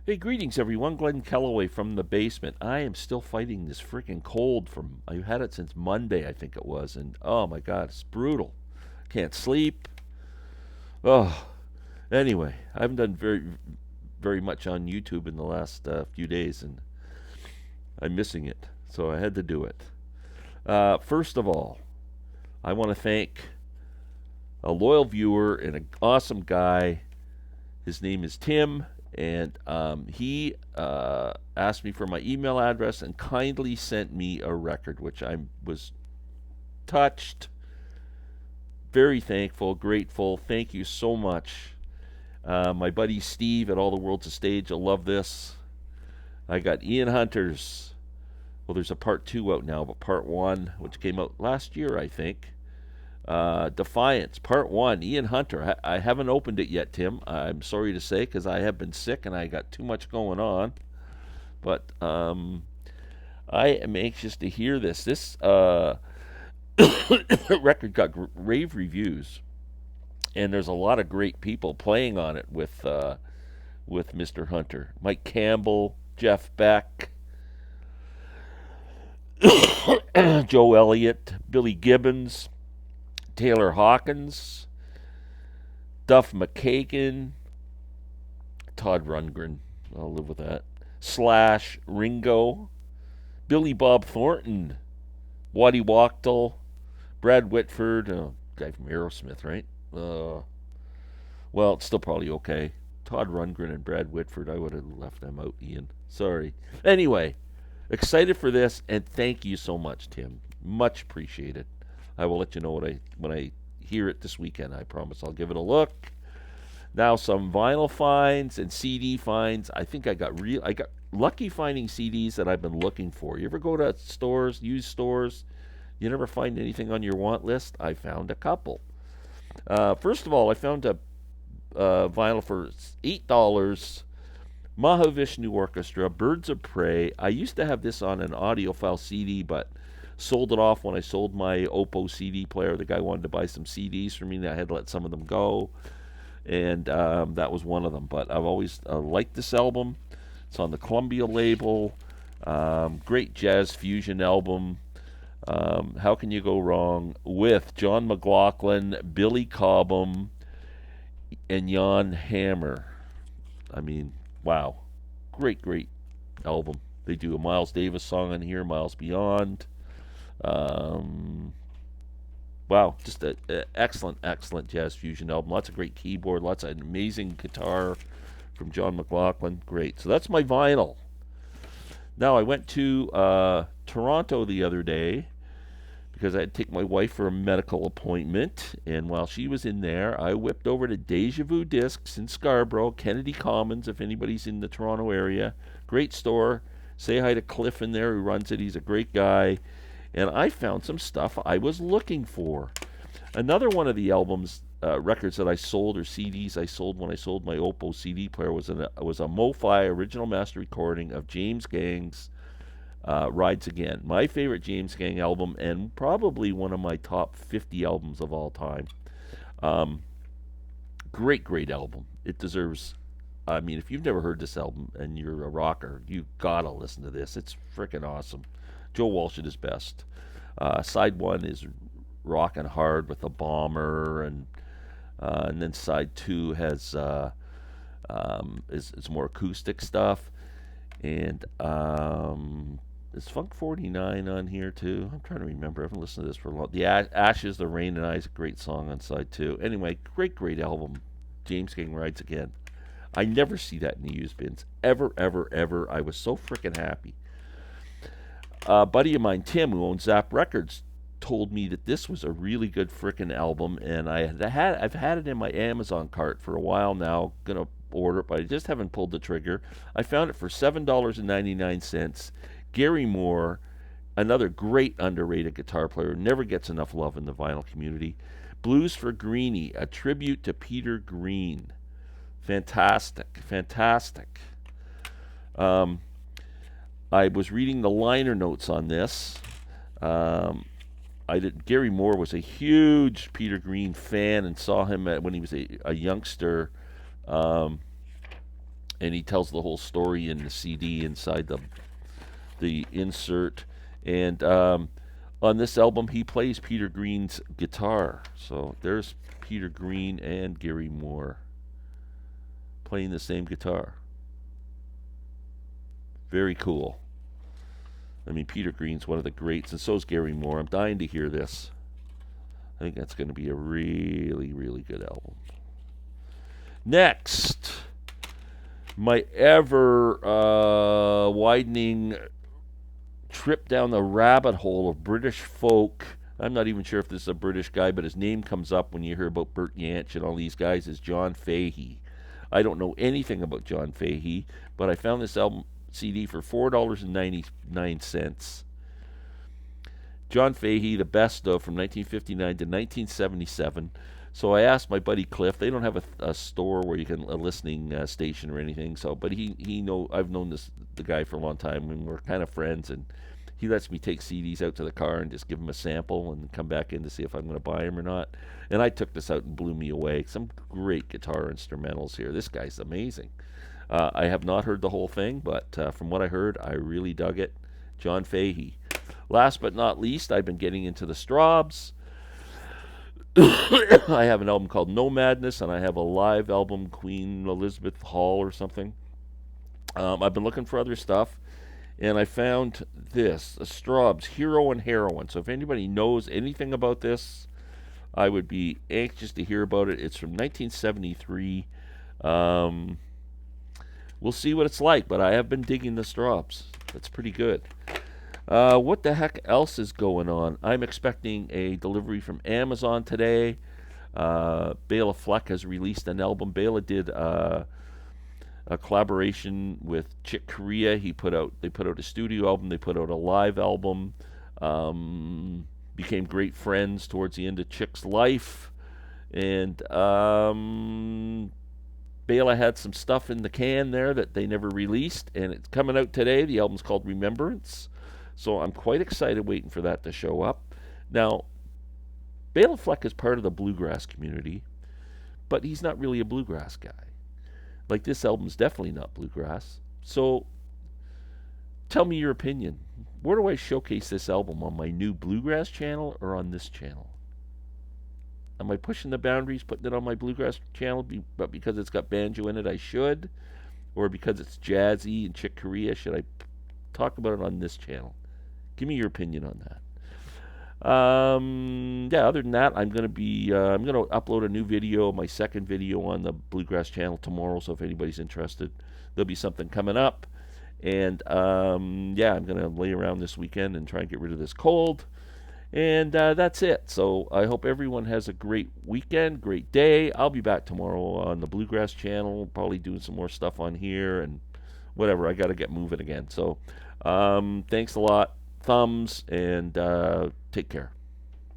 Hey, greetings everyone. Glenn Kellaway from the basement. I am still fighting this freaking cold from I've had it since Monday, I think it was, and oh my god, it's brutal. Can't sleep. Oh, anyway, I haven't done very much on YouTube in the last few days, and I'm missing it, so I had to do it. First of all, I want to thank a loyal viewer and an awesome guy. His name is Tim, and he asked me for my email address and kindly sent me a record, which I was touched, very thankful, grateful. Thank you so much. My buddy Steve at All the World's a Stage will love this. I got Ian Hunter's. Well, there's a part two out now, but part one, which came out last year, I think. Defiance, Part 1, Ian Hunter. I haven't opened it yet, Tim. I'm sorry to say, because I have been sick and I got too much going on. But I am anxious to hear this. This record got rave reviews, and there's a lot of great people playing on it with Mr. Hunter. Mike Campbell, Jeff Beck, Joe Elliott, Billy Gibbons, Taylor Hawkins, Duff McKagan, Todd Rundgren, I'll live with that, Slash, Ringo, Billy Bob Thornton, Waddy Wachtel, Brad Whitford, guy from Aerosmith, right? Well, it's still probably okay. Todd Rundgren and Brad Whitford, I would have left them out, Ian. Sorry. Anyway, excited for this, and thank you so much, Tim. Much appreciated. I will let you know when I hear it this weekend. I promise I'll give it a look. Now some vinyl finds and CD finds. I think I got lucky finding CDs that I've been looking for. You ever go to stores, used stores, you never find anything on your want list? I found a couple. First of all, I found a vinyl for $8. Mahavishnu Orchestra, Birds of Prey. I used to have this on an audiophile CD, but sold it off when I sold my Oppo CD player. The guy wanted to buy some CDs from me, and I had to let some of them go, and that was one of them. But I've always liked this album. It's on the Columbia label. Great jazz fusion album. How can you go wrong with John McLaughlin, Billy Cobham, and Jan Hammer? I mean, wow. Great album. They do a Miles Davis song on here, Miles Beyond. Wow, just an excellent jazz fusion album. Lots of great keyboard, lots of amazing guitar from John McLaughlin. Great. So that's my vinyl. Now I went to Toronto the other day because I had to take my wife for a medical appointment, and while she was in there, I whipped over to Deja Vu Discs in Scarborough, Kennedy Commons, if anybody's in the Toronto area. Great store. Say hi to Cliff in there who runs it. He's a great guy. And I found some stuff I was looking for. Another one of the albums, records that I sold, or CDs I sold when I sold my Oppo CD player was a MoFi original master recording of James Gang's Rides Again. My favorite James Gang album, and probably one of my top 50 albums of all time. Great album. It deserves, I mean, if you've never heard this album and you're a rocker, you gotta listen to this. It's freaking awesome. Joe Walsh at his best. Side one is rocking hard with a bomber, and then side two has is more acoustic stuff, and is Funk 49 on here too? I'm trying to remember. I haven't listened to this for a long. The Ashes, the Rain and I is a great song on side two. Anyway, great album. James Gang Rides Again. I never see that in the used bins ever. I was so freaking happy. A buddy of mine, Tim, who owns Zap Records, told me that this was a really good frickin' album, and I've had it in my Amazon cart for a while now. Gonna order it, but I just haven't pulled the trigger. I found it for $7.99. Gary Moore, another great underrated guitar player, never gets enough love in the vinyl community. Blues for Greenie, a tribute to Peter Green. Fantastic. I was reading the liner notes on this. Gary Moore was a huge Peter Green fan and saw him when he was a youngster and he tells the whole story in the CD inside the insert. And on this album, he plays Peter Green's guitar. So there's Peter Green and Gary Moore playing the same guitar. Very cool. I mean, Peter Green's one of the greats, and so is Gary Moore. I'm dying to hear this. I think that's going to be a really, really good album. Next, my ever widening trip down the rabbit hole of British folk. I'm not even sure if this is a British guy, but his name comes up when you hear about Bert Jansch and all these guys, is John Fahey. I don't know anything about John Fahey, but I found this album CD for $4.99. John Fahey, the best of from 1959 to 1977. So I asked my buddy Cliff. They don't have a store where you can a listening station or anything. So, but I've known the guy for a long time, and we're kind of friends. And he lets me take CDs out to the car and just give him a sample, and come back in to see if I'm going to buy them or not. And I took this out and blew me away. Some great guitar instrumentals here. This guy's amazing. I have not heard the whole thing, but from what I heard, I really dug it. John Fahey. Last but not least, I've been getting into the Strawbs. I have an album called No Madness, and I have a live album, Queen Elizabeth Hall or something. I've been looking for other stuff, and I found this, the Strawbs, Hero and Heroine. So if anybody knows anything about this, I would be anxious to hear about it. It's from 1973. We'll see what it's like, but I have been digging the Strawbs. That's pretty good. What the heck else is going on? I'm expecting a delivery from Amazon today. Bela Fleck has released an album. Bela did a collaboration with Chick Corea. They put out a studio album. They put out a live album. Became great friends towards the end of Chick's life, and Bela had some stuff in the can there that they never released, and it's coming out today. The album's called Remembrance. So I'm quite excited waiting for that to show up. Now, Bela Fleck is part of the bluegrass community, but he's not really a bluegrass guy. Like, this album's definitely not bluegrass. So tell me your opinion. Where do I showcase this album? On my new bluegrass channel or on this channel? Am I pushing the boundaries, putting it on my bluegrass channel, but because it's got banjo in it, I should? Or because it's jazzy and Chick Corea, should I talk about it on this channel? Give me your opinion on that. Other than that, I'm gonna upload a new video, my second video on the Bluegrass channel tomorrow. So if anybody's interested, there'll be something coming up. And I'm gonna lay around this weekend and try and get rid of this cold. And that's it. So I hope everyone has a great weekend, great day. I'll be back tomorrow on the Bluegrass channel, probably doing some more stuff on here and whatever. I got to get moving again. So thanks a lot. Thumbs, and take care.